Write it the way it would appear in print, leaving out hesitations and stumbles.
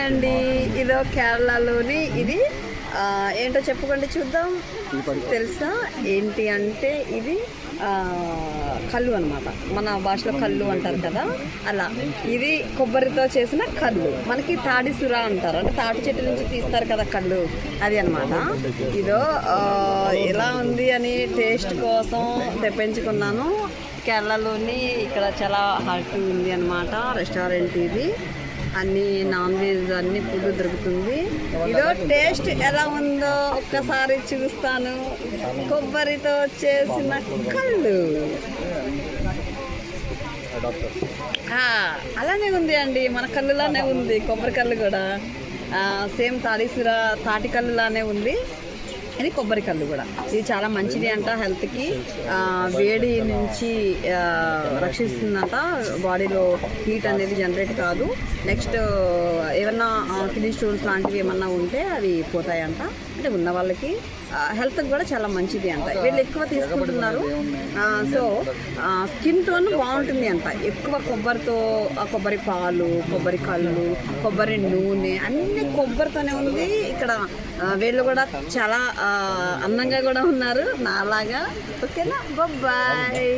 అండి. ఇదో కేరళలోని ఇది ఏంటో చెప్పుకోండి చూద్దాం. తెలుసా ఏంటి అంటే ఇది కళ్ళు అనమాట. మన భాషలో కళ్ళు అంటారు కదా, అలా ఇది కొబ్బరితో చేసిన కళ్ళు. మనకి తాడిసుర అంటారు, అంటే తాటి చెట్టు నుంచి తీస్తారు కదా కళ్ళు, అది అనమాట. ఇదో ఎలా ఉంది అని టేస్ట్ కోసం తెప్పించుకున్నాను. కేరళలోని ఇక్కడ చాలా హాట్ ఉంది అనమాట రెస్టారెంట్ ఇది. అన్ని నాన్ వెజ్ అన్ని ఫుడ్ దొరుకుతుంది. ఇదో టేస్ట్ ఎలా ఉందో ఒక్కసారి చూస్తాను. కొబ్బరితో చేసిన కళ్ళు అలానే ఉంది అండి, మన కళ్ళులానే ఉంది కొబ్బరి కళ్ళు కూడా. సేమ్ తాటి కళ్ళులానే ఉంది. ఇది కొబ్బరి కళ్ళు కూడా. ఇది చాలా మంచిది అంట, హెల్త్కి వేడి నుంచి రక్షిస్తుందంట. బాడీలో హీట్ అనేది జనరేట్ కాదు. నెక్స్ట్ ఏమన్నా కిడ్నీ స్టోన్స్ లాంటివి ఏమన్నా ఉంటే అవి పోతాయంట. అంటే ఉన్న వాళ్ళకి హెల్త్కి కూడా చాలా మంచిది అంట. వీళ్ళు ఎక్కువ తీసుకుంటున్నారు. సో స్కిన్ టోన్ బాగుంటుంది అంట. ఎక్కువ కొబ్బరితో కొబ్బరి పాలు, కొబ్బరి కళ్ళు, కొబ్బరి నూనె అన్నీ కొబ్బరితోనే ఉంది. ఇక్కడ వీళ్ళు కూడా చాలా అందంగా కూడా ఉన్నారు నాలాగా. ఓకేనా, బాయ్.